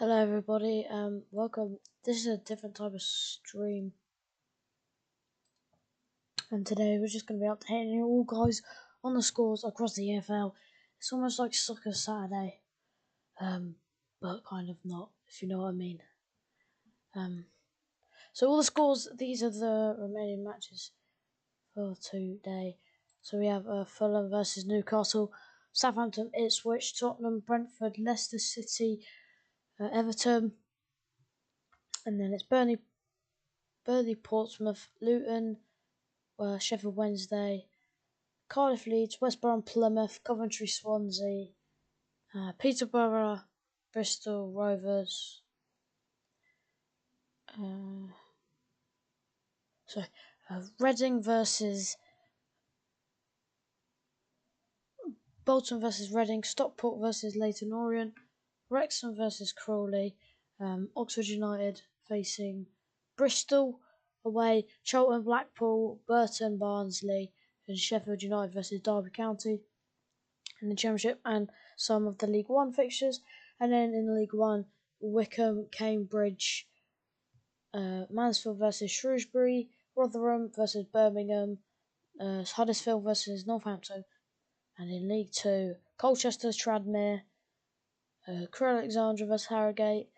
Hello everybody, welcome. This is a different type of stream, and today we're just going to be updating you all guys on the scores across the EFL. It's almost like Soccer Saturday, but kind of not, if you know what I mean. So all the scores, these are the remaining matches for today. So we have Fulham versus Newcastle, Southampton, Ipswich, Tottenham, Brentford, Leicester City, Everton, and then it's Burnley, Portsmouth, Luton, Sheffield Wednesday, Cardiff, Leeds, West Brom, Plymouth, Coventry, Swansea, Peterborough, Bristol Rovers, Reading versus Bolton versus Reading, Stockport versus Leyton Orient, Wrexham versus Crawley, Oxford United facing Bristol away, Charlton, Blackpool, Burton, Barnsley, and Sheffield United versus Derby County in the Championship, and some of the League One fixtures. And then in League One, Wycombe, Cambridge, Mansfield versus Shrewsbury, Rotherham versus Birmingham, Huddersfield versus Northampton. And in League Two, Colchester, Tranmere, Crewe Alexandra versus Harrogate,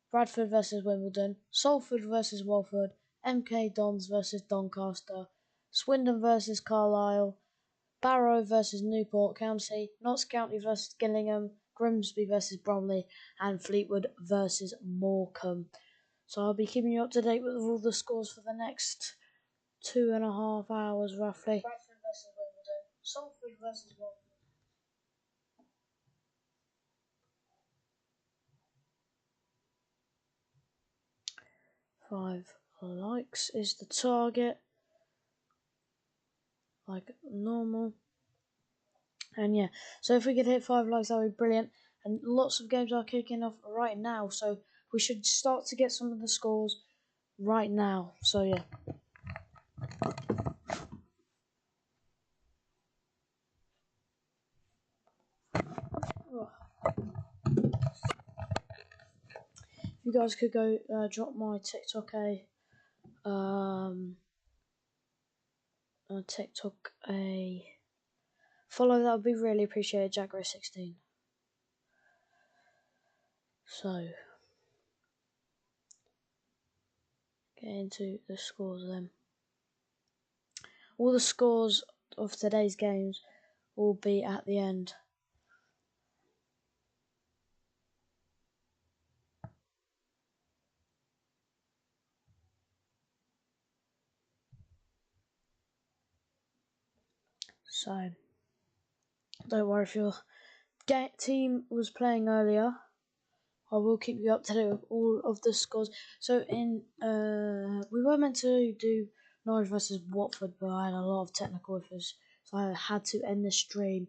Bradford versus Wimbledon, Salford versus Watford, MK Dons versus Doncaster, Swindon versus Carlisle, Barrow versus Newport County, Notts County versus Gillingham, Grimsby versus Bromley, and Fleetwood versus Morecambe. So I'll be keeping you up to date with all the scores for the next 2.5 hours roughly. Bradford versus Wimbledon, Salford versus Watford. Five likes is the target, like normal. And yeah, so if we could hit 5 likes, that would be brilliant. And lots of games are kicking off right now, so we should start to get some of the scores right now. So yeah. If you guys could go drop my TikTok a follow, that would be really appreciated, JackRose16. So get into the scores then. All the scores of today's games will be at the end. So don't worry if your team was playing earlier. I will keep you up to date with all of the scores. So we were meant to do Norwich versus Watford, but I had a lot of technical issues, so I had to end the stream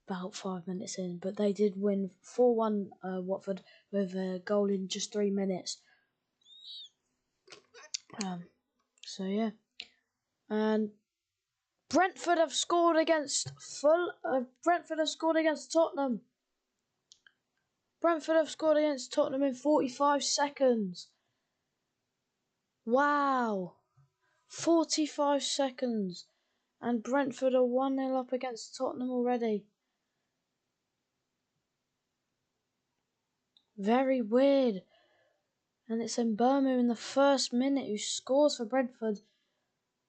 about 5 minutes in. But they did win 4-1 Watford with a goal in just 3 minutes. So yeah, and Brentford have scored against Brentford have scored against Tottenham. Brentford have scored against Tottenham in 45 seconds. Wow. 45 seconds. And Brentford are 1-0 up against Tottenham already. Very weird. And it's Mbeumo in the first minute who scores for Brentford.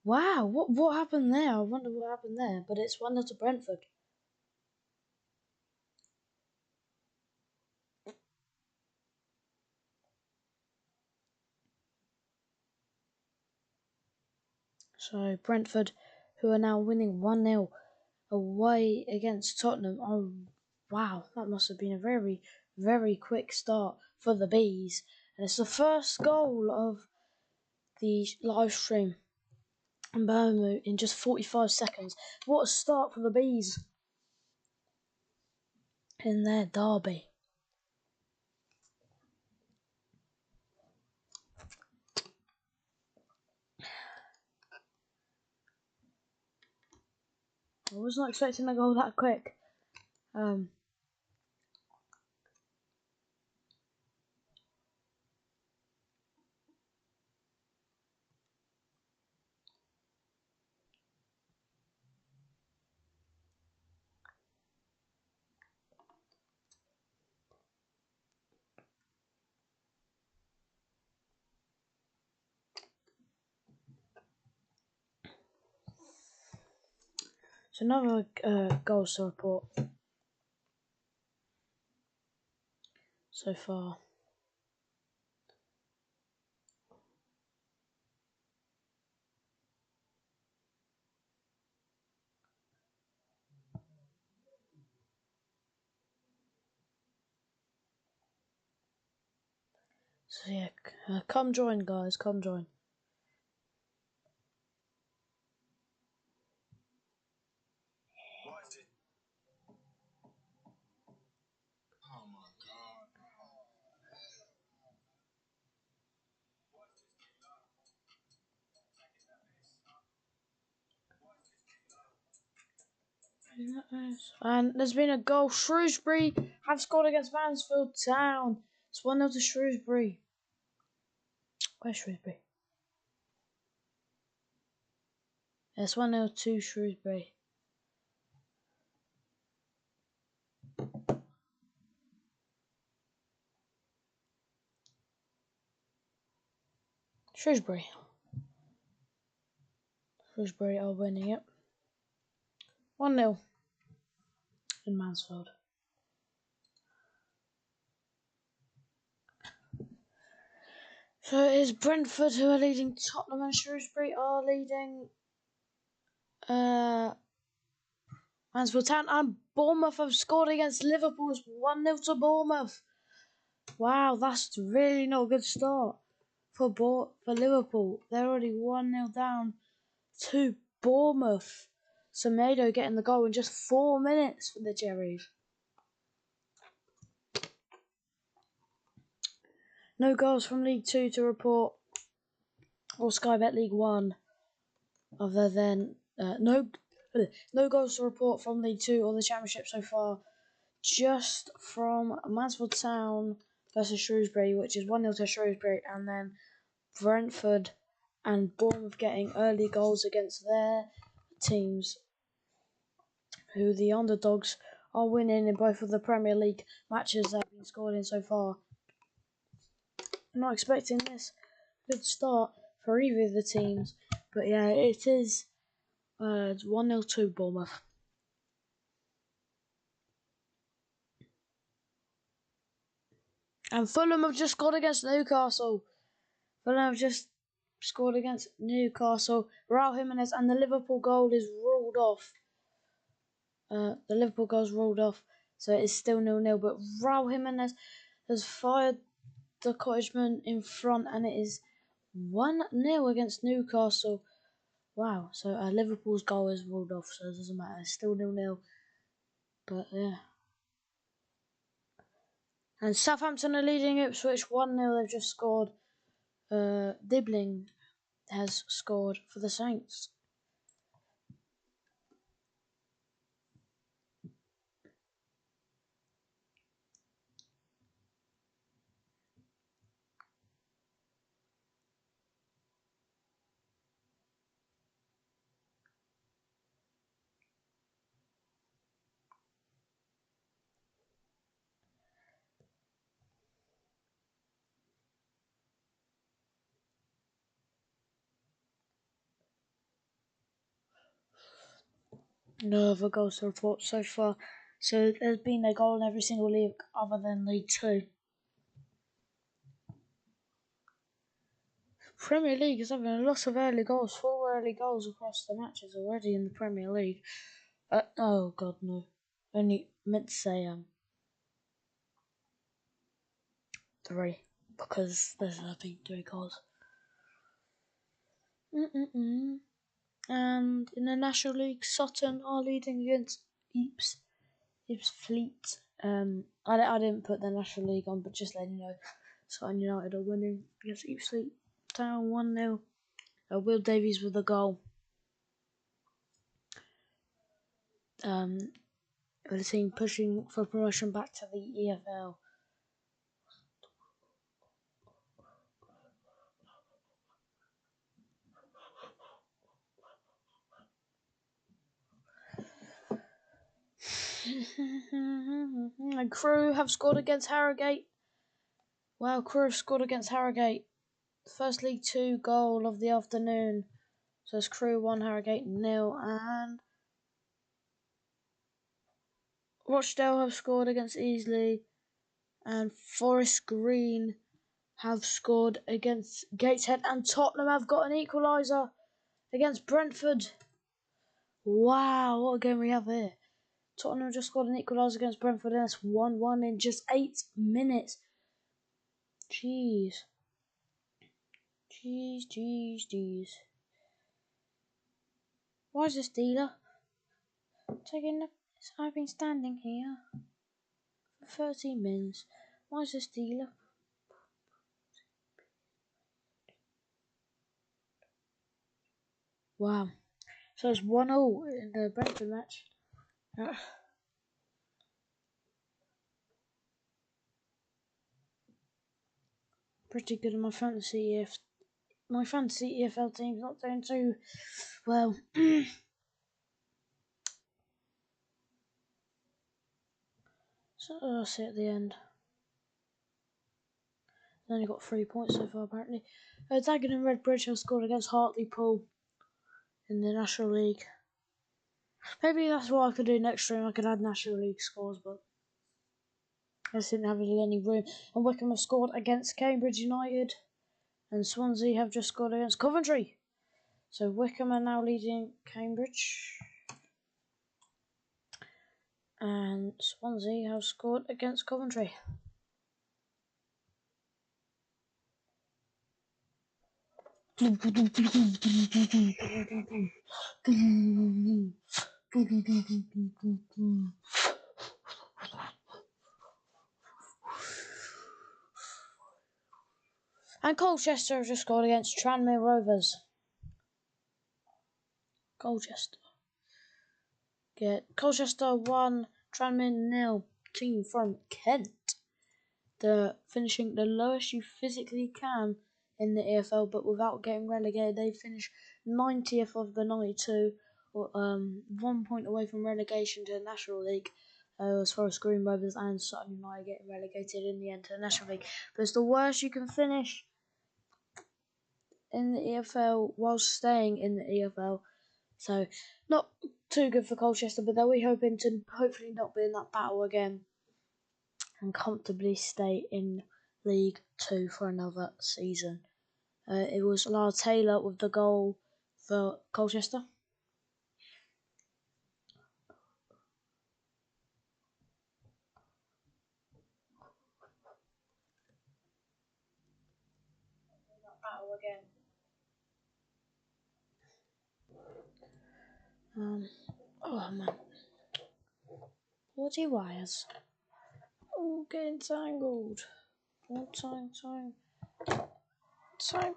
Wow, what happened there? I wonder what happened there. But it's 1-0 to Brentford. So Brentford, who are now winning 1-0 away against Tottenham. Oh, wow, that must have been a very, very quick start for the Bees. And it's the first goal of the live stream. Mbeumo in just 45 seconds. What a start for the Bees in their derby. I was not expecting a goal that quick. So another goals to report so far. So yeah, come join, guys. Come join. And there's been a goal. Shrewsbury have scored against Mansfield Town. It's 1-0 to Shrewsbury. Where's Shrewsbury? It's 1-0 to Shrewsbury. Shrewsbury. Shrewsbury are winning it. 1-0 in Mansfield. So it is Brentford who are leading Tottenham, and Shrewsbury are leading Mansfield Town, and Bournemouth have scored against Liverpool. It's 1-0 to Bournemouth. Wow, that's really not a good start for Liverpool. They're already 1-0 down to Bournemouth. Semedo getting the goal in just 4 minutes for the Cherries. No goals from League 2 to report, or Sky Bet League 1, other than no goals to report from League 2 or the Championship so far, just from Mansfield Town versus Shrewsbury, which is 1-0 to Shrewsbury, and then Brentford and Bournemouth getting early goals against their teams, who the underdogs are winning in both of the Premier League matches that have been scored in so far. I'm not expecting this good start for either of the teams, but yeah, it is 1-0 to Bournemouth. And Fulham have just scored against Newcastle. Fulham have just scored against Newcastle. Raul Jimenez, and the Liverpool goal is ruled off. The Liverpool goal's ruled off, so it is still 0-0. But Raul Jimenez has fired the Cottagemen in front, and it is 1-0 against Newcastle. Wow, so Liverpool's goal is ruled off, so it doesn't matter. It's still 0-0. But yeah. And Southampton are leading Ipswich 1-0. They've just scored. Dibbling has scored for the Saints. No other goals to report so far. So there's been a goal in every single league other than League 2. Premier League is having a lot of early goals. 4 early goals across the matches already in the Premier League. Oh god, no. Only meant to say 3, because there's been 3 goals. And in the National League, Sutton are leading against Eeps Fleet. I didn't put the National League on, but just letting you know, Sutton United are winning against Eeps Fleet Town 1-0. Will Davies with a goal. With the team pushing for promotion back to the EFL. And Crewe have scored against Harrogate. Wow, Crewe have scored against Harrogate. First League 2 goal of the afternoon. So it's Crewe 1, Harrogate 0, and Rochdale have scored against Easley, and Forest Green have scored against Gateshead, and Tottenham have got an equaliser against Brentford. Wow, what a game we have here. Tottenham just scored an equaliser against Brentford, and it's 1-1 in just 8 minutes. Jeez. Jeez. Why is this dealer taking the... I've been standing here for 13 minutes. Why is this dealer? Wow. So it's 1-0 in the Brentford match. Pretty good in my fantasy my fantasy EFL team's not doing too well. So I'll see at the end. Only got 3 points so far apparently. Dagenham and Redbridge have scored against Hartlepool in the National League. Maybe that's what I could do next stream. I could add National League scores, but I just didn't have any room. And Wickham have scored against Cambridge United, and Swansea have just scored against Coventry. So Wickham are now leading Cambridge, and Swansea have scored against Coventry. And Colchester have just scored against Tranmere Rovers. Colchester 1, Tranmere 0. Team from Kent. They're finishing the lowest you physically can in the EFL, but without getting relegated. They finished 90th of the 92, 1 point away from relegation to the National League. As far as Green Rovers and Sutton United getting relegated in the end to the National League. But it's the worst you can finish in the EFL whilst staying in the EFL. So, not too good for Colchester, but they'll be hoping to hopefully not be in that battle again and comfortably stay in League 2 for another season. It was Lara Taylor with the goal for Colchester. Battle again. Oh man. Bloody wires. Oh, getting tangled. Time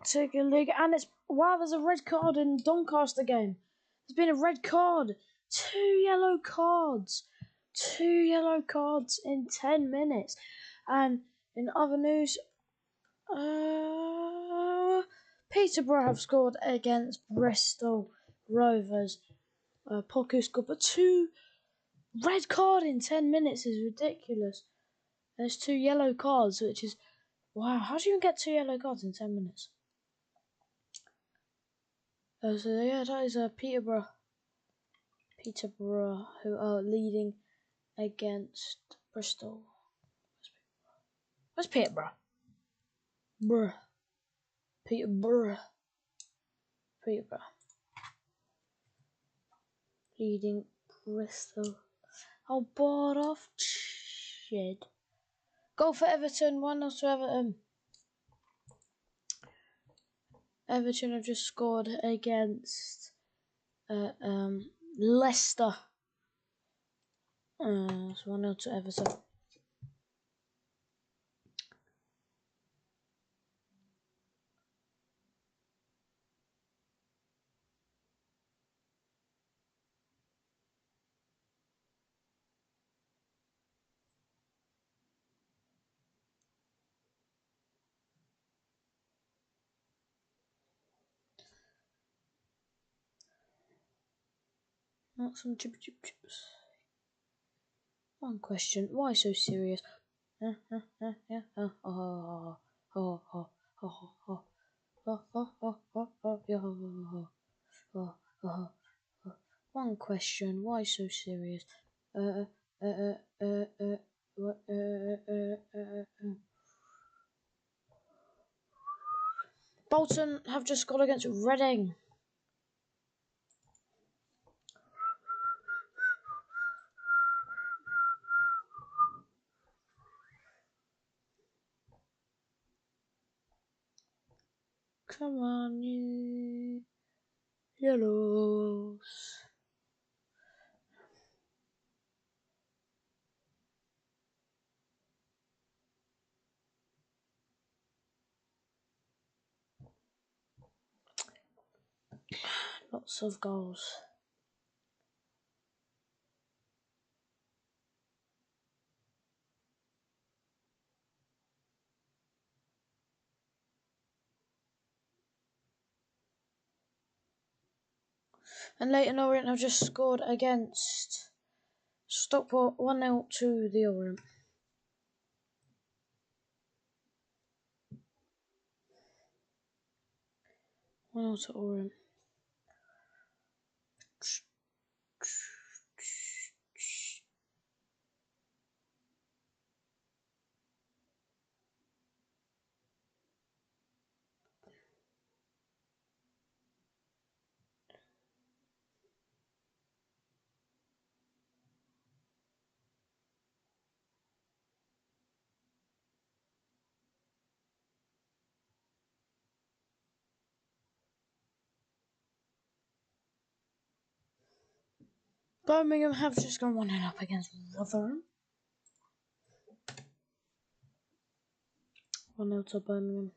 to league, and it's there's a red card in Doncaster game. There's been a red card. 2 yellow cards. 2 yellow cards in 10 minutes. And in other news, Peterborough have scored against Bristol Rovers. Poku scored, but 2 red card in 10 minutes is ridiculous. There's 2 yellow cards, which is wow. How do you even get 2 yellow cards in 10 minutes? So yeah, that is Peterborough. Peterborough, who are leading against Bristol. Where's Peterborough? Peterborough. Leading Bristol. Oh, board off. Shit. Goal for Everton. 1-0 to Everton. Everton have just scored against Leicester. It's 1-0 to Everton. Not some chips. One question, why so serious? One question, why so serious? Bolton have just scored against Reading. Come on, you Yellows. Lots of goals. And Leyton Orient have just scored against Stockport 1-0 to the Orient. Well, to Orient. Birmingham have just gone 1-0 up against Rotherham. 1-0 to Birmingham.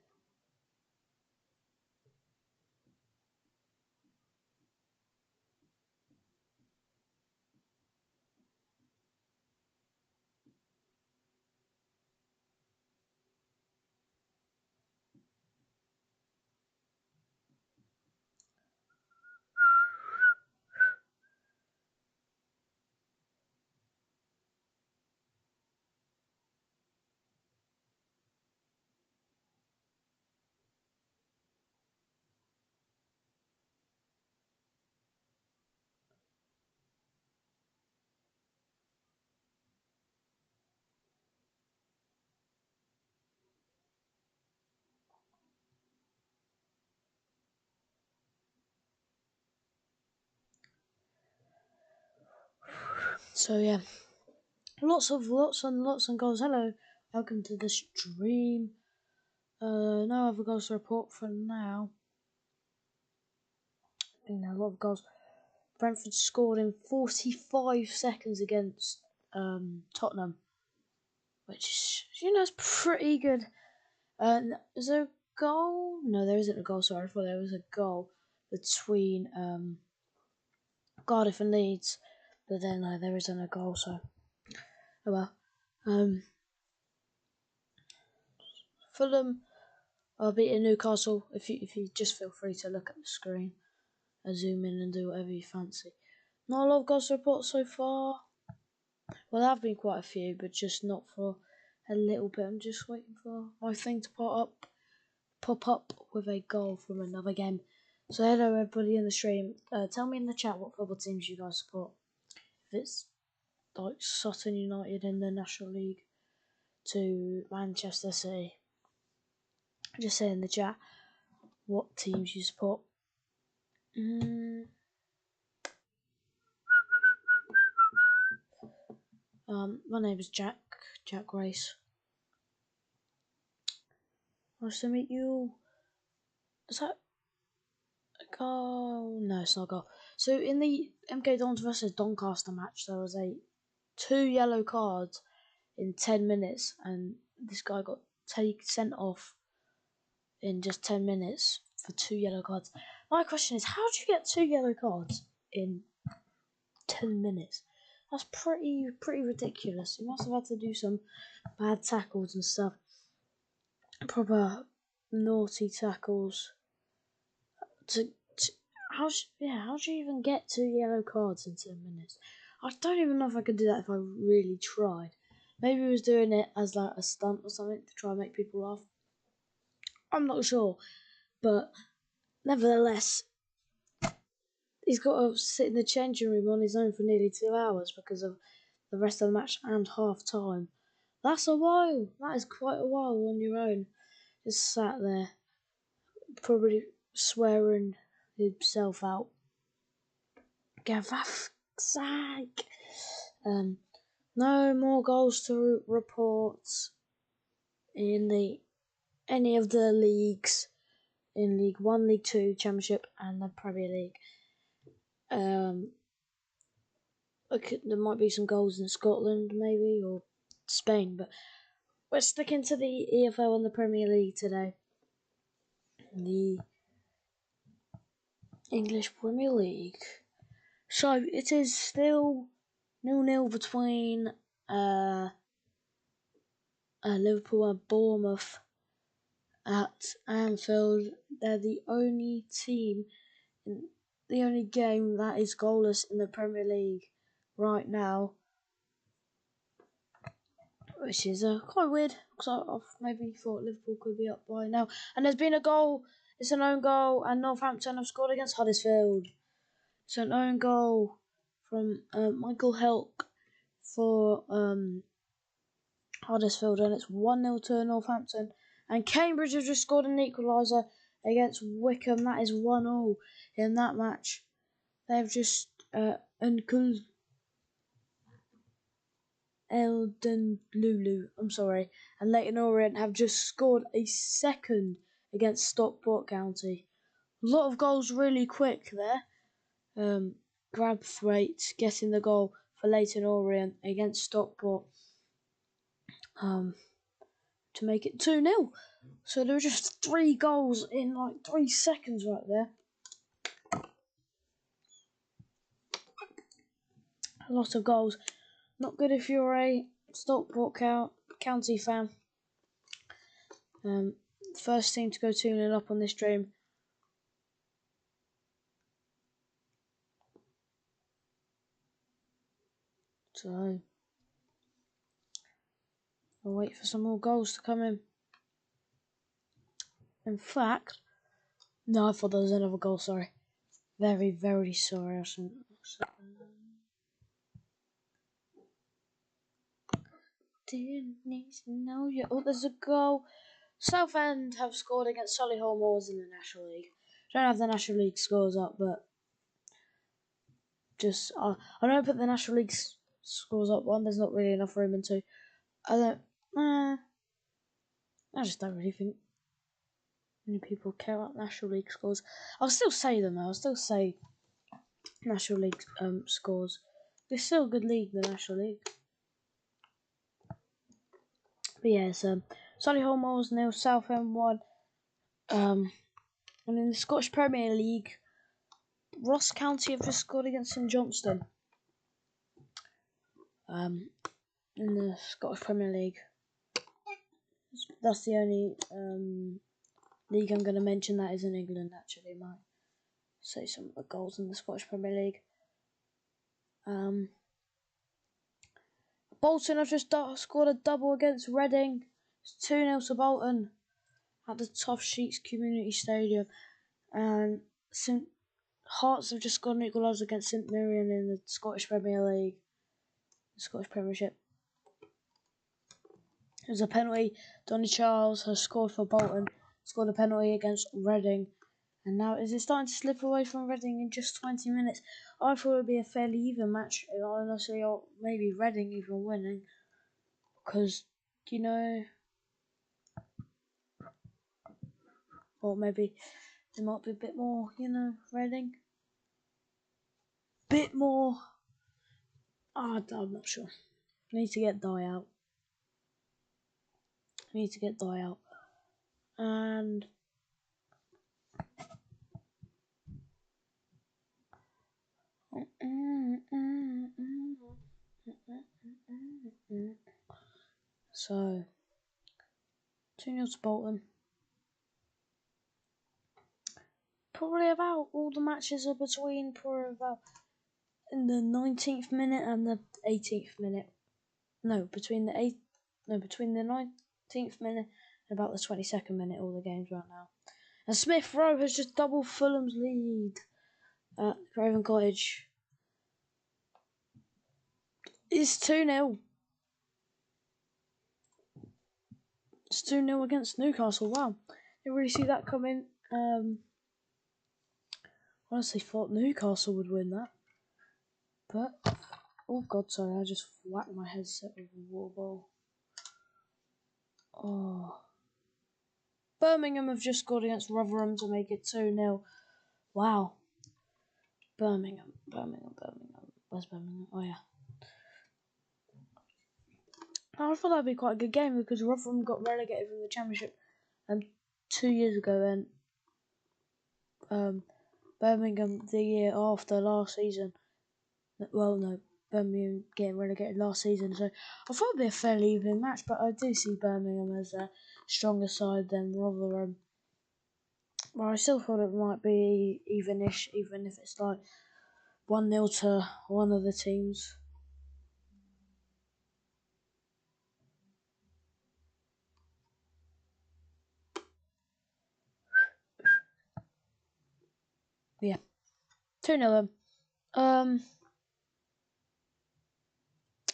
So yeah, lots and lots of goals. Hello, welcome to the stream. No other goals to report for now. A lot of goals. Brentford scored in 45 seconds against Tottenham, which is pretty good. Is there a goal? No, there isn't a goal. Sorry, I thought there was a goal between Cardiff and Leeds, but then there isn't a goal. So, oh well. Fulham are beating Newcastle. If you just feel free to look at the screen, zoom in and do whatever you fancy. Not a lot of goals to report so far. Well, there have been quite a few, but just not for a little bit. I'm just waiting for my thing to pop up with a goal from another game. So hello everybody in the stream. Tell me in the chat what football teams you guys support. If it's like Sutton United in the National League to Manchester City, just say in the chat what teams you support. My name is Jack Grace. Nice to meet you. Is that a goal? No, it's not a goal. So in the MK Dons versus Doncaster match, there was 2 yellow cards in 10 minutes, and this guy got sent off in just 10 minutes for 2 yellow cards. My question is, how do you get 2 yellow cards in 10 minutes? That's pretty ridiculous. You must have had to do some bad tackles and stuff. Proper naughty tackles. How do you even get 2 yellow cards in 10 minutes? I don't even know if I could do that if I really tried. Maybe he was doing it as like a stunt or something to try and make people laugh. I'm not sure, but nevertheless, he's got to sit in the changing room on his own for nearly 2 hours because of the rest of the match and half time. That's a while. That is quite a while on your own. Just sat there, probably swearing himself out. Gavaf sake. No more goals to report in any of the leagues in League One, League Two, Championship, and the Premier League. There might be some goals in Scotland, maybe, or Spain, but we're sticking to the EFL and the Premier League today. The English Premier League. So it is still 0-0 between Liverpool and Bournemouth at Anfield. They're the only team, the only game that is goalless in the Premier League right now, which is quite weird because I've maybe thought Liverpool could be up by now. And there's been a goal. It's an own goal, and Northampton have scored against Huddersfield. It's an own goal from Michael Helk for Huddersfield, and it's 1-0 to Northampton. And Cambridge have just scored an equaliser against Wickham. That is 1-0 in that match. They've just Uncle Eldon Lulu, and Leyton Orient have just scored a second against Stockport County. A lot of goals really quick there. Grabthwaite getting the goal for Leyton Orient against Stockport to make it 2-0. So there were just 3 goals in like 3 seconds right there. A lot of goals. Not good if you're a Stockport County fan. First team to go 2-0 up on this stream. So I'll wait for some more goals to come in. In fact, no, I thought there was another goal, sorry. Very, very sorry. I didn't need to know you. Oh, there's a goal. Southend have scored against Solihull Moors in the National League. Don't have the National League scores up, but just I don't put the National League scores up. One, there's not really enough room, and two, I just don't really think many people care about National League scores. I'll still say them though. I'll still say National League scores. It's still a good league, the National League. But yeah, it's Solihull Moors 0, Southend 1. And in the Scottish Premier League, Ross County have just scored against St Johnstone. In the Scottish Premier League. That's the only league I'm going to mention that is in England, actually. Might say some of the goals in the Scottish Premier League. Bolton have just scored a double against Reading. It's 2-0 to Bolton at the Tough Sheets Community Stadium. And St Hearts have just scored an equaliser against St Mirren in the Scottish Premier League. The Scottish Premiership. There's a penalty. Donny Charles has scored for Bolton. Scored a penalty against Reading. And now is it starting to slip away from Reading in just 20 minutes? I thought it would be a fairly even match. Honestly, or maybe Reading even winning. Because, or maybe there might be a bit more, Reading. Bit more. I'm not sure. I need to get Dye out. And so 2-0 to Bolton. Probably about all the matches are between in the 19th minute and the 18th minute. Between the 19th minute and about the 22nd minute, all the games right now. And Smith Rowe has just doubled Fulham's lead at Craven Cottage. It's 2-0. It's 2-0 against Newcastle. Wow. Didn't really see that coming. Honestly thought Newcastle would win that. But, oh god, sorry, I just whacked my headset with a water ball. Oh. Birmingham have just scored against Rotherham to make it 2-0. Wow. Birmingham. Where's Birmingham? Oh, yeah. I thought that'd be quite a good game because Rotherham got relegated from the Championship 2 years ago, and Birmingham the year after last season. Well, no, Birmingham getting relegated last season, so I thought it'd be a fairly even match, but I do see Birmingham as a stronger side than Rotherham. But I still thought it might be evenish, even if it's like 1-0 to one of the teams. Yeah, 2-0.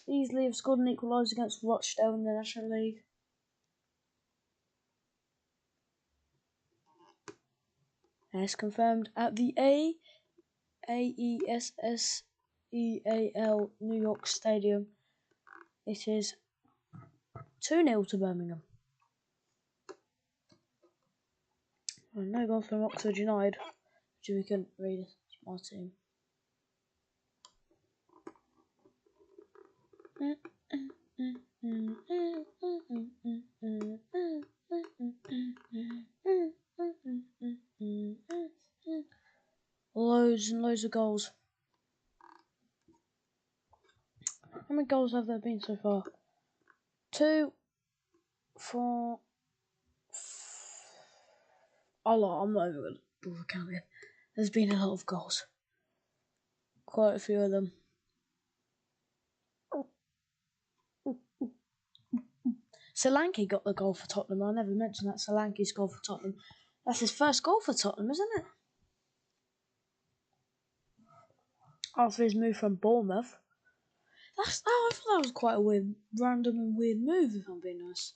Easily have scored an equaliser against Rochdale in the National League. And it's confirmed at the AESSEAL New York Stadium. It is 2-0 to Birmingham. And no goal from Oxford United, which we couldn't read. It's my team. Loads and loads of goals. How many goals have there been so far? 2, 4. A lot. I'm not even going to bother counting. There's been a lot of goals. Quite a few of them. Solanke got the goal for Tottenham. I never mentioned that. Solanke's goal for Tottenham. That's his first goal for Tottenham, isn't it? After his move from Bournemouth. I thought that was quite a random and weird move, if I'm being honest.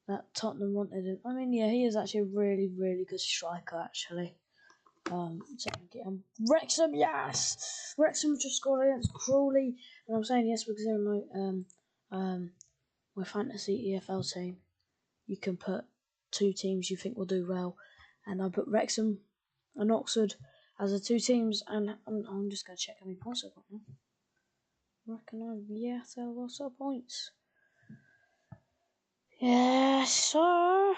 That Tottenham wanted him. I mean, yeah, he is actually a really, really good striker, actually. Wrexham, yes! Wrexham just scored against Crawley. And I'm saying yes because they're my fantasy EFL team. You can put 2 teams you think will do well. And I put Wrexham and Oxford as the 2 teams. And I'm just going to check how many points I've got now. I reckon I've lots of points. Yes, sir.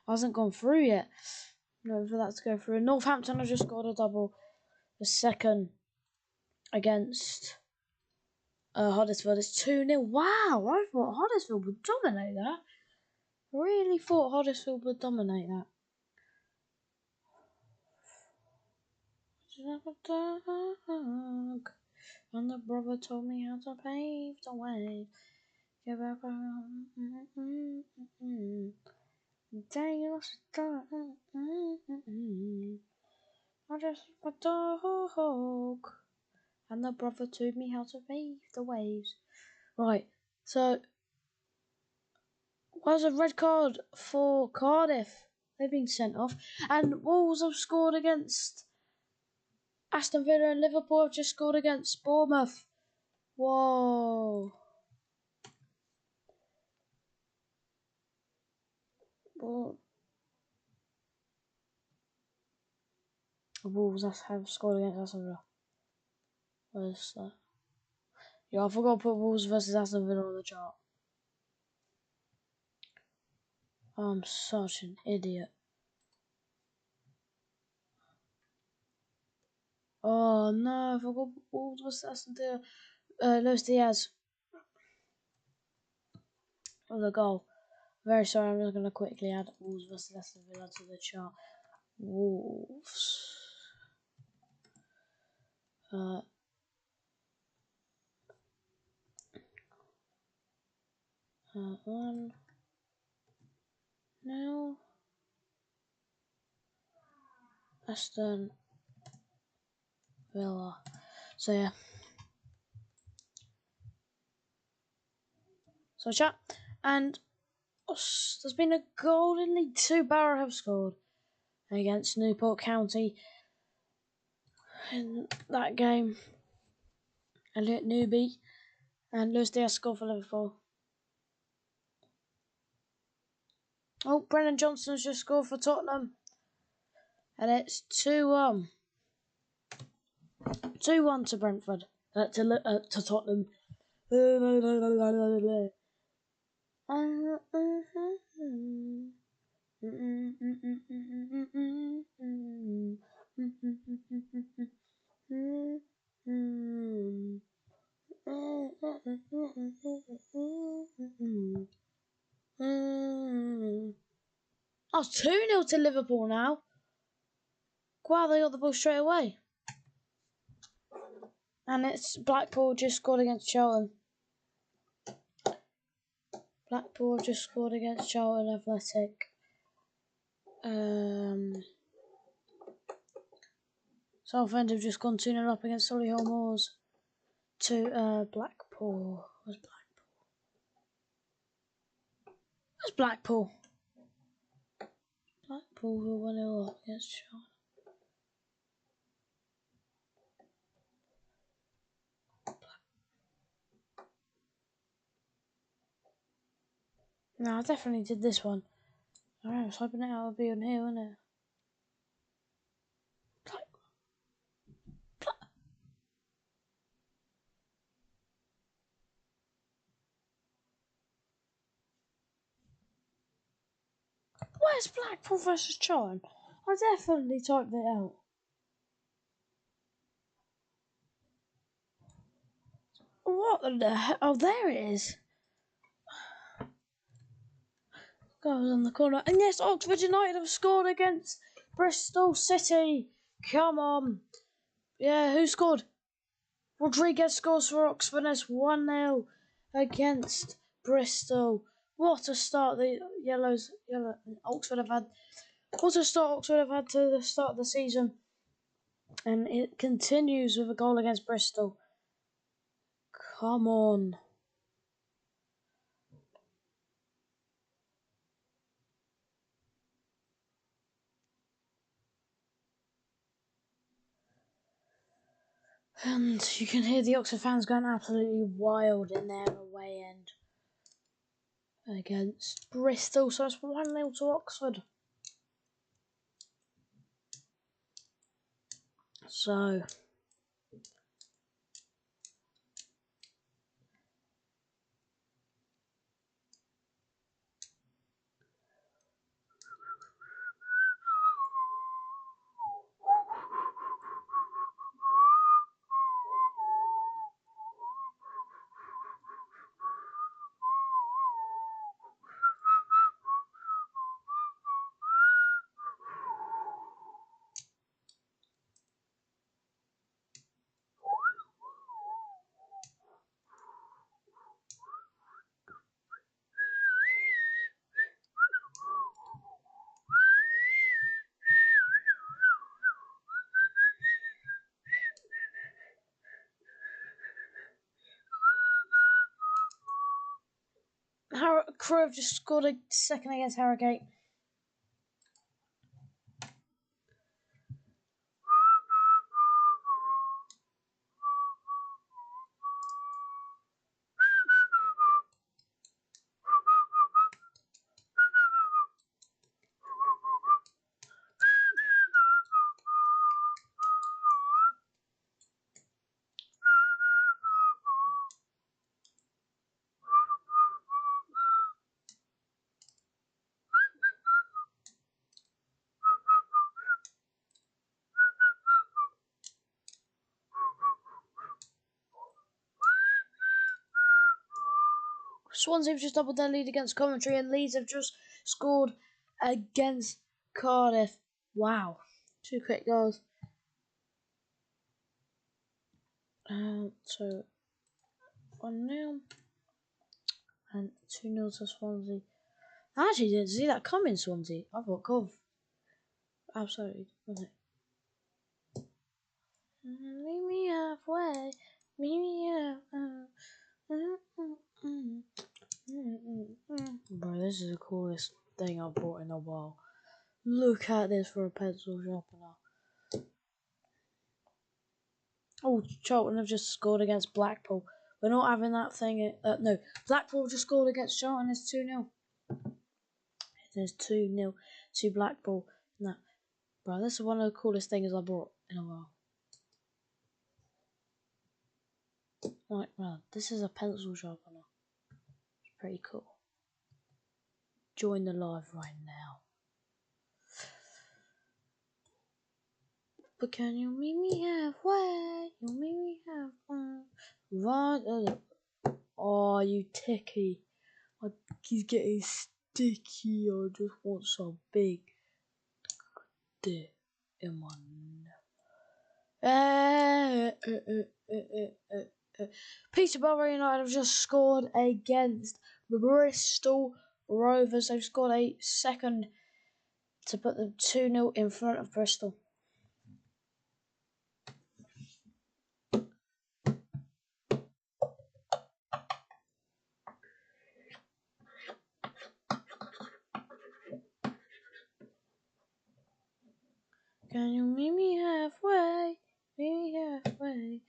Hasn't gone through yet. No, for that to go through. Northampton have just got a double. The second against Huddersfield is 2-0. Wow, I thought Huddersfield would dominate that. Really thought Huddersfield would dominate that. And the brother told me how to pave the way. I just a dog. And the brother told me how to pave the waves. Right, so was a red card for Cardiff. They've been sent off. And Wolves have scored against Aston Villa, and Liverpool have just scored against Bournemouth. Whoa. Wolves have scored against Aston Villa. What is that? Yeah, I forgot to put Wolves versus Aston Villa on the chart. I'm such an idiot. Oh no, I forgot Wolves versus Aston Villa. Luis Diaz. For the goal. Very sorry, I'm just going to quickly add Wolves versus Aston Villa to the chart. Wolves. 1, now. Aston Villa. So yeah. So chat, and there's been a goal in League 2. Barrow have scored against Newport County in that game. Elliot Newby and Lewis Diaz scored for Liverpool. Oh, Brennan Johnson's just scored for Tottenham. And it's 2-1. 2-1 to Brentford. To Tottenham. Oh, it's 2-0 to Liverpool now. Wow, they got the ball straight away. And it's Blackpool just scored against Charlton. Blackpool just scored against Charlton Athletic. Southend have just gone 2-0 up against Solihull Moors to Blackpool. Where's Blackpool? Blackpool were 1-0 up against Charlton. No, I definitely did this one. Alright, I was hoping it would be on here, wasn't it? Where's Blackpool versus Charlton? I definitely typed it out. What the hell? Oh, there it is. Goes on the corner. And yes, Oxford United have scored against Bristol City. Come on. Yeah, who scored? Rodriguez scores for Oxford. It's 1-0 against Bristol. What a start the Oxford have had. What a start Oxford have had to the start of the season. And it continues with a goal against Bristol. Come on. And you can hear the Oxford fans going absolutely wild in their away end against Bristol. So it's 1-0 to Oxford. So Crew have just scored a second against Harrogate. Swansea have just doubled their lead against Coventry, and Leeds have just scored against Cardiff. Wow. 2 quick goals. So 1-0 and 2-0 to Swansea. I actually didn't see that coming, Swansea. I thought, God, absolutely, wasn't it? Meet me halfway. Meet me halfway. Bro, this is the coolest thing I've bought in a while. Look at this for a pencil sharpener. Oh, Charlton have just scored against Blackpool. We're not having that thing. No, Blackpool just scored against Charlton. It's 2-0. There's 2-0 to Blackpool. No, bro, this is one of the coolest things I bought in a while. Like, bro, this is a pencil sharpener. It's pretty cool. Join the live right now. But can you meet me halfway? You meet me halfway. Right. Oh, you ticky. He's getting sticky. I just want some big dick in my Peterborough United have just scored against Bristol Rovers. They've scored a second to put them 2-0 in front of Bristol. Can you meet me halfway? Meet me halfway.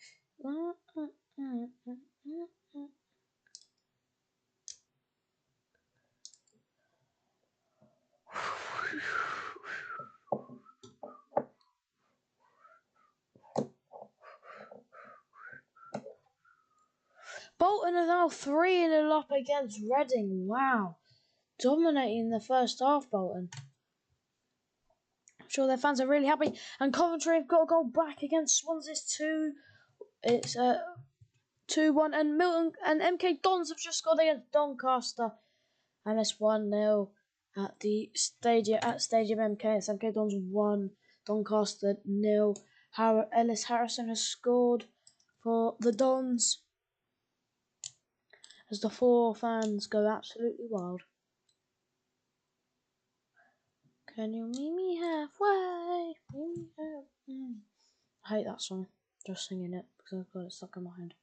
Bolton are now 3-0 up against Reading. Wow. Dominating the first half, Bolton. I'm sure their fans are really happy. And Coventry have got a goal back against Swansea 2. It's 2-1. And Milton and MK Dons have just scored against Doncaster. And it's 1-0 at the stadium MK. It's MK Dons 1, Doncaster 0. Ellis Harrison has scored for the Dons as the 4 fans go absolutely wild. Can you meet me halfway? Meet me halfway. I hate that song. Just singing it because I've got it stuck in my head.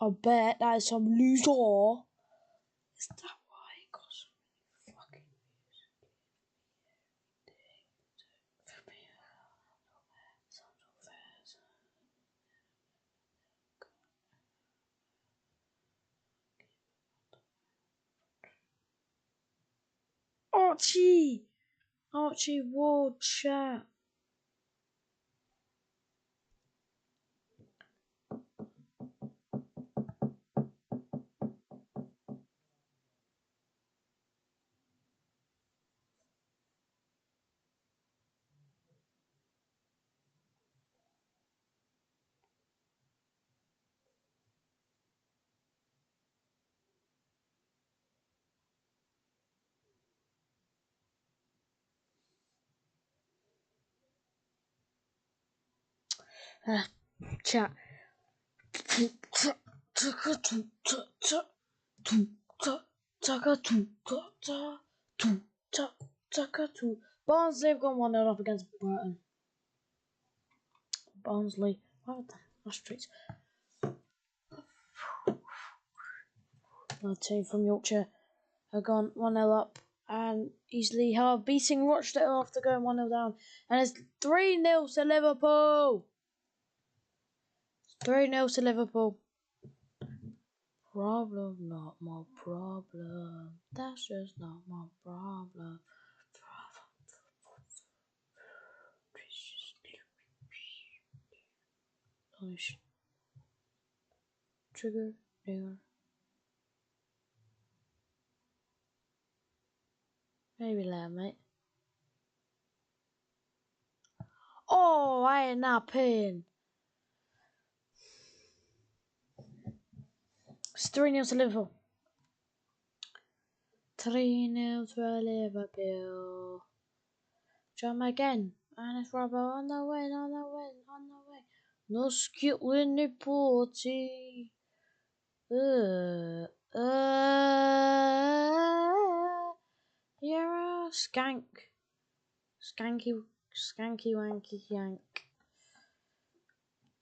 I bet that is some loser. Is that why it got so fucking Archie! Archie Ward chat. Chat. Barnsley have gone 1-0 up against Burton. Barnsley. What the streets? The team from Yorkshire have gone 1-0 up and easily have beating Rochdale after going 1-0 down. And it's 3-0 to Liverpool. 3-0 to Liverpool. Problem, not my problem. That's just not my problem. push. Trigger. Trigger. Maybe later, mate. Oh, I ain't not paying. It's 3-0 to Liverpool. 3-0 to Liverpool. Jump again. And it's Robbo on the way, on the way, on the way. No skill in the party. You're a skank. Skanky wanky yank.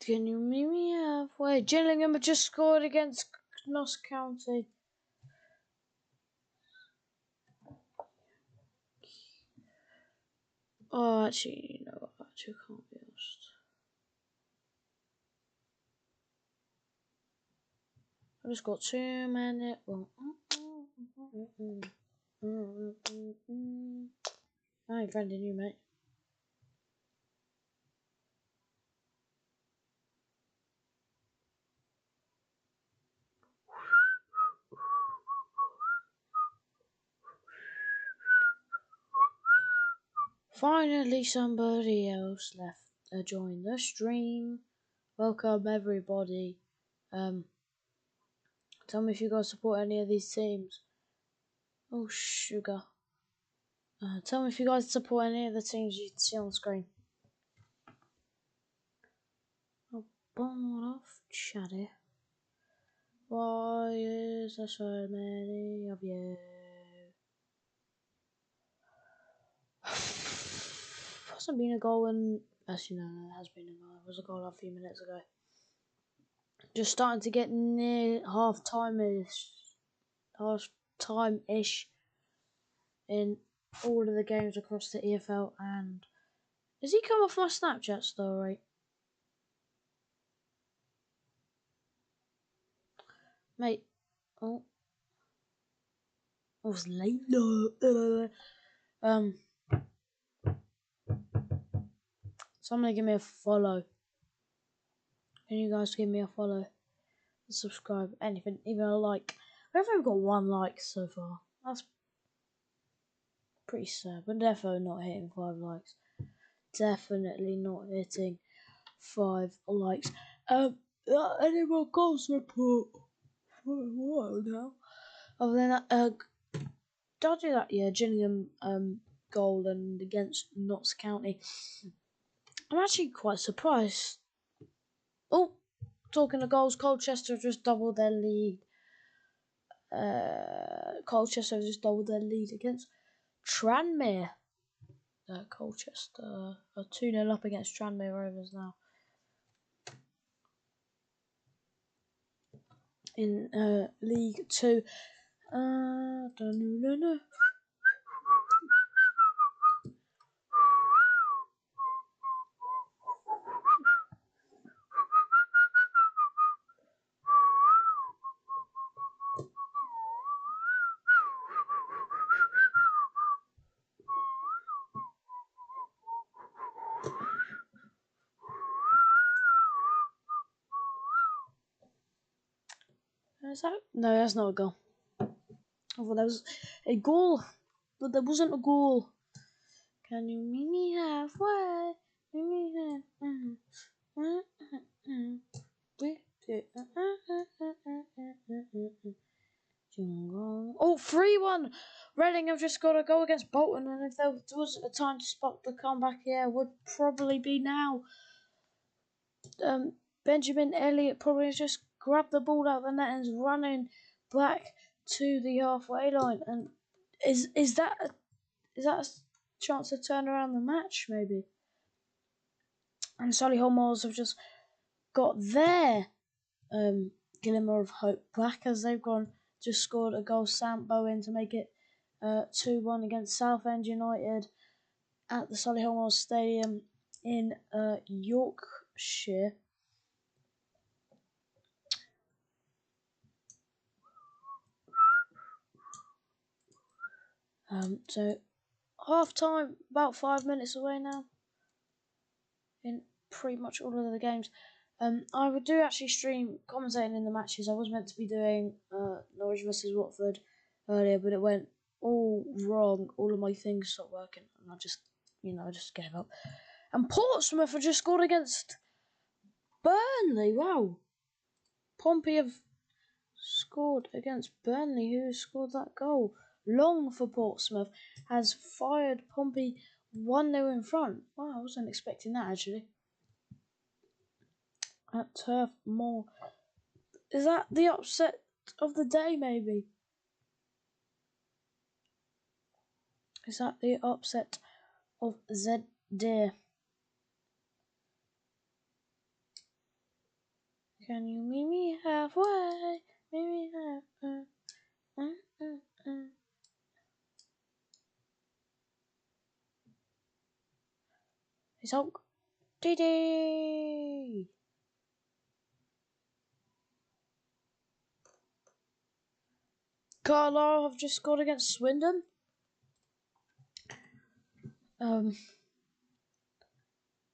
Can you meet me halfway? Gillingham have just scored against Notts County. Oh, actually, you know what? Actually, can't be asked. I just got 2 minutes. I ain't friending you, mate. Finally, somebody else left joined the stream. Welcome, everybody. Tell me if you guys support any of these teams. Oh, sugar. Tell me if you guys support any of the teams you see on the screen. Oh, born off chatty. Why is there so many of you? Hasn't been a goal in. Actually, no, there has been a goal. There was a goal a few minutes ago. Just starting to get near half time-ish in all of the games across the EFL. And has he come off my Snapchat story? Mate, oh, I was late. Somebody give me a follow. Can you guys give me a follow? Subscribe, anything, even a like. I've only got 1 like so far. That's pretty sad, but definitely not hitting 5 likes. Definitely not hitting 5 likes. Any more goals report for a while now. Other than that, did I do that? Yeah, Gillingham goal and against Notts County. I'm actually quite surprised. Oh, talking of goals, Colchester have just doubled their lead. Colchester have just doubled their lead against Tranmere. Colchester are 2-0 up against Tranmere Rovers now. In League 2. Is that? No, that's not a goal. I thought that was a goal, but that wasn't a goal. Can you meet me halfway? Meet me halfway. Oh, 3-1. Reading have just got a goal against Bolton, and if there was a time to spot the comeback here, would probably be now. Benjamin Elliott probably just grabbed the ball out of the net and is running back to the halfway line. And is that a chance to turn around the match, maybe? And Solihull Moors have just got their glimmer of hope back as they've just scored a goal. Sam Bowen to make it 2-1 against Southend United at the Solihull Moors Stadium in Yorkshire. So half time, about 5 minutes away now in pretty much all of the games. I would do actually stream commentating in the matches. I was meant to be doing Norwich versus Watford earlier, but it went all wrong. All of my things stopped working, and I just gave up. And Portsmouth have just scored against Burnley. Wow, Pompey have scored against Burnley. Who scored that goal? Long for Portsmouth has fired Pompey 1-0 in front. Wow, I wasn't expecting that actually. At Turf Moor. Is that the upset of the day, maybe? Is that the upset of the day? Can you meet me halfway? Meet me halfway. It's Hulk. Dee. Carlisle have just scored against Swindon.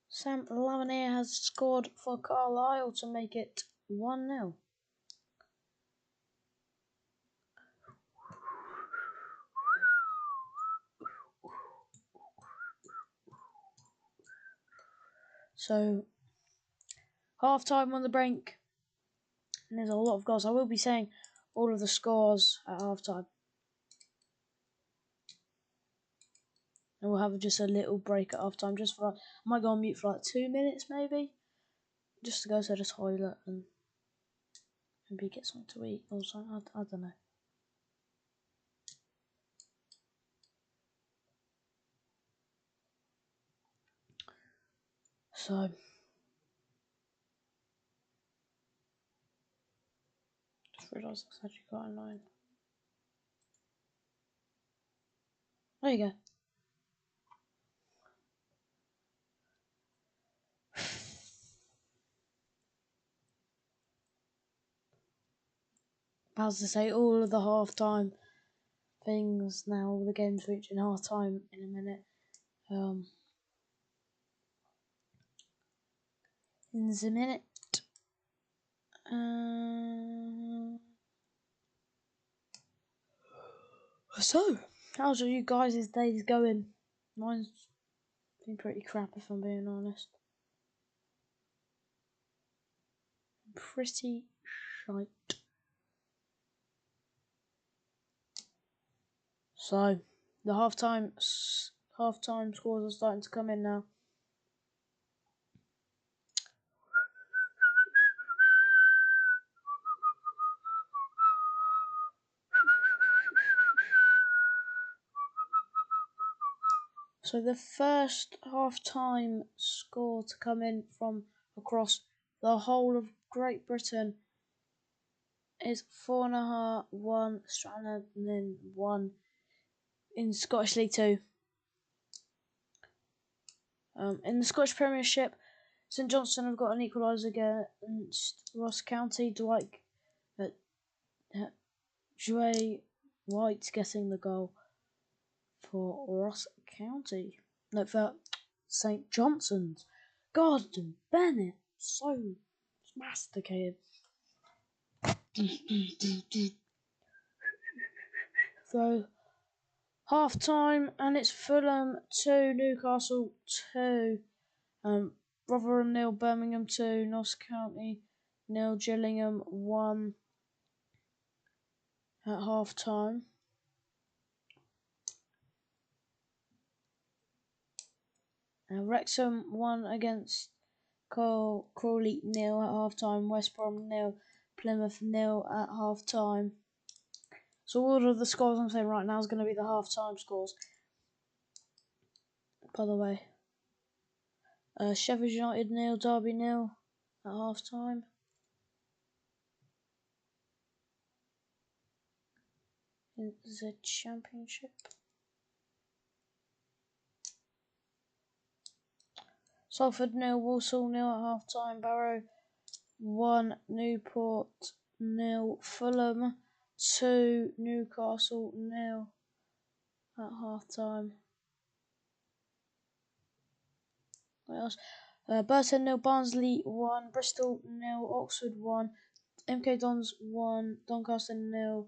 Sam Lavernier has scored for Carlisle to make it 1-0. So, half time on the brink. And there's a lot of goals. I will be saying all of the scores at half time. And we'll have just a little break at half time. I might go on mute for like 2 minutes maybe. Just to go to the toilet and maybe get something to eat or something. I don't know. So, just realised that's actually quite annoying. There you go. As to say, all of the half-time things now, all the games reaching half-time in a minute. In the minute. So, how's you guys' days going? Mine's been pretty crap if I'm being honest. Pretty shite. So, the half-time scores are starting to come in now. So the first half-time score to come in from across the whole of Great Britain is 4.5-1 Stranraer and then 1 in Scottish League 2. In the Scottish Premiership, St Johnstone have got an equaliser against Ross County. Dwayne White getting the goal for Ross County. No, for St Johnstone's. Gordon Bennett, so masticated. So, half time, and it's Fulham 2, Newcastle 2, Rotherham 0, Birmingham 2, Notts County 0, Gillingham 1 at half time. Wrexham 1 against Crawley 0 at half time, West Brom 0, Plymouth 0 at half time. So all of the scores I'm saying right now is going to be the half time scores. By the way, Sheffield United 0, Derby 0 at half time. In the Championship. Salford 0, Walsall 0 at half time, Barrow 1, Newport 0, Fulham 2, Newcastle 0 at half time. What else? Burton 0, Barnsley 1, Bristol 0, Oxford 1, MK Dons 1, Doncaster 0,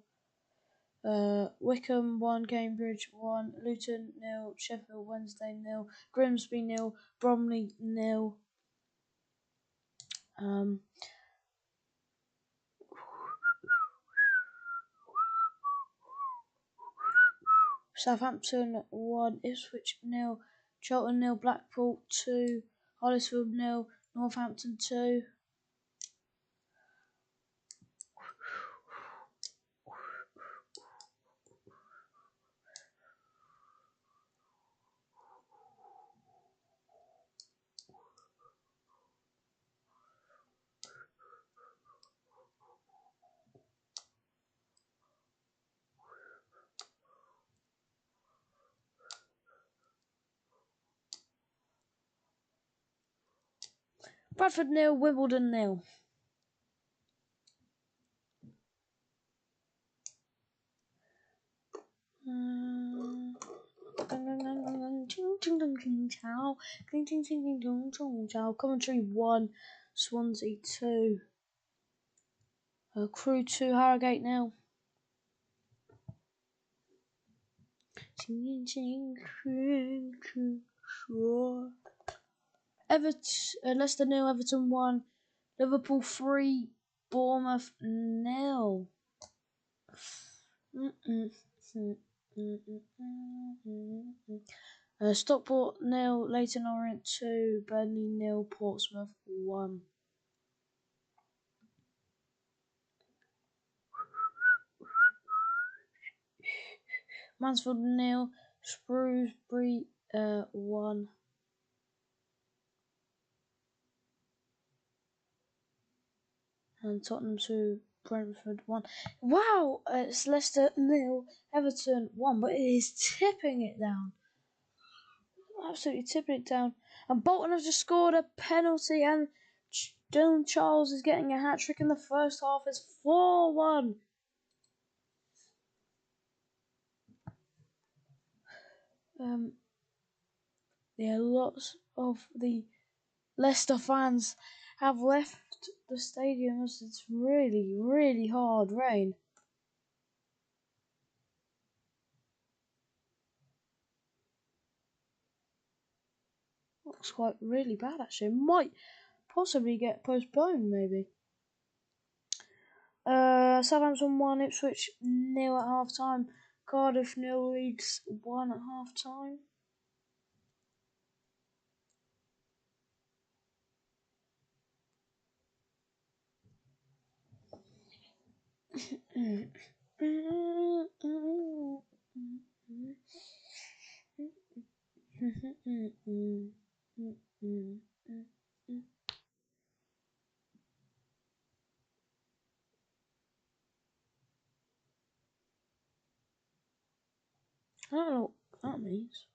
Wycombe 1, Cambridge 1, Luton 0, Sheffield Wednesday 0, Grimsby 0, Bromley 0. Southampton 1, Ipswich 0, Charlton 0, Blackpool 2, Huddersfield 0, Northampton 2. Bradford 0, Wimbledon 0. Coventry 1, Swansea 2. Crew 2, Harrogate 0. Leicester 0, Everton 1, Liverpool 3, Bournemouth 0. Stockport 0, Leyton Orient 2, Burnley 0, Portsmouth 1. Mansfield 0, Shrewsbury 1. And Tottenham 2, Brentford 1. Wow, it's Leicester 0, Everton 1, but it is tipping it down. Absolutely tipping it down. And Bolton have just scored a penalty, and Dylan Charles is getting a hat-trick in the first half. It's 4-1. Yeah, lots of the Leicester fans have left the stadium as it's really, really hard rain. Looks quite really bad actually. Might possibly get postponed maybe. Southampton 1, Ipswich 0 at half time. Cardiff 0, Leeds 1 at half time. I don't know what that means.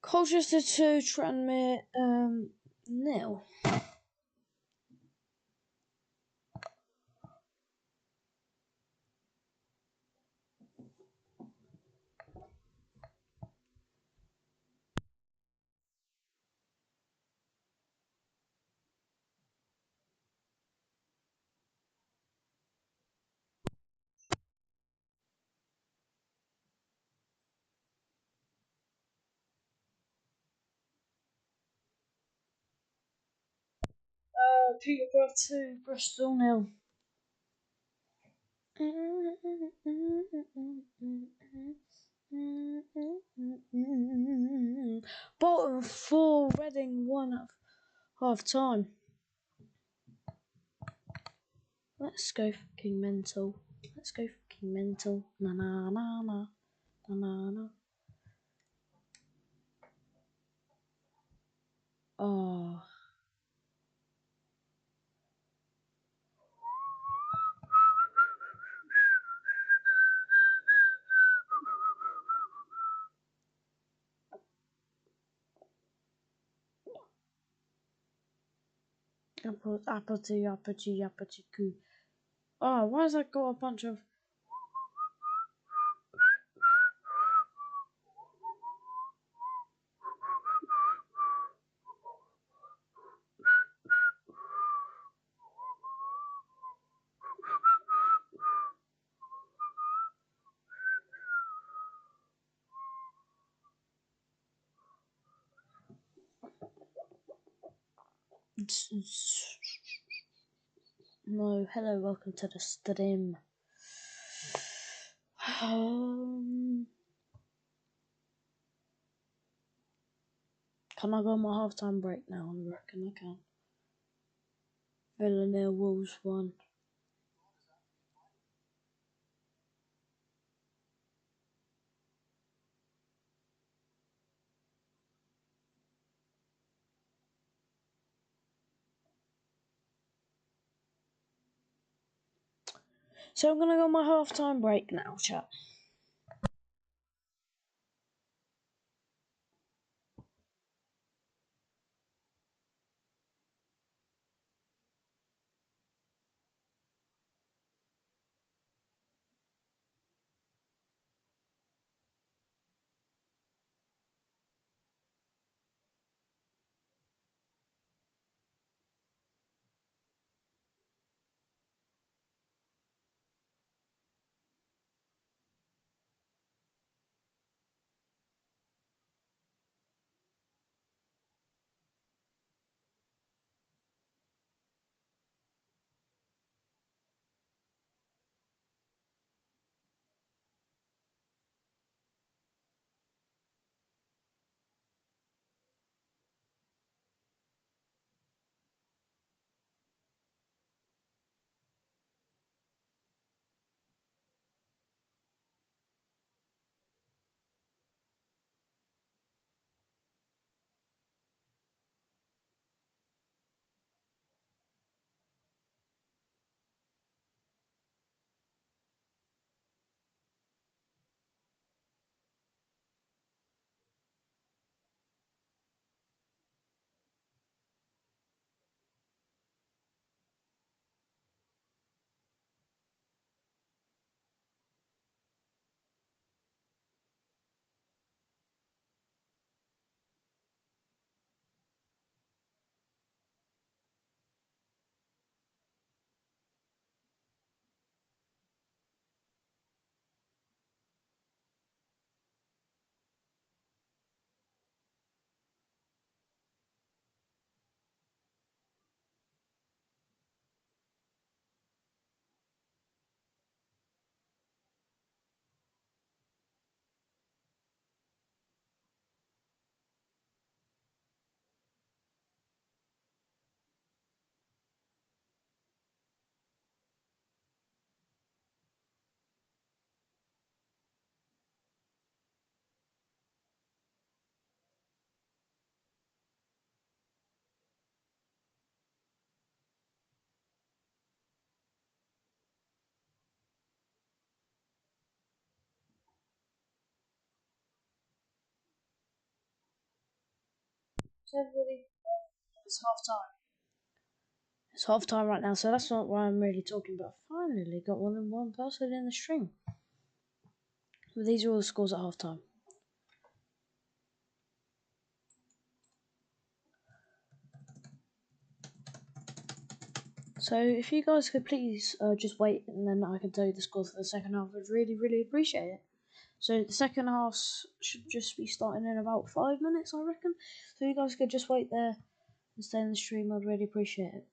Colchester 2, Tranmere 0. Peterborough 2, Bristol 0. Bolton 4, Reading 1 at half time. Let's go fucking mental. Let's go fucking mental. Na na na na. Na na na. Oh. Apple tea, apple tea, apple tea, Oh, why has that got a bunch of... No, hello, welcome to the stream. Can I go on my half-time break now? I reckon I can. Villa nil, Wolves 1. So I'm gonna go on my half-time break now, chat. So everybody, it's half-time. It's half-time right now, so that's not why I'm really talking, but I finally got more than one person in the stream. But these are all the scores at half-time. So if you guys could please just wait, and then I can tell you the scores for the second half, I'd really, really appreciate it. So the second half should just be starting in about 5 minutes, I reckon. So you guys could just wait there and stay in the stream, I'd really appreciate it.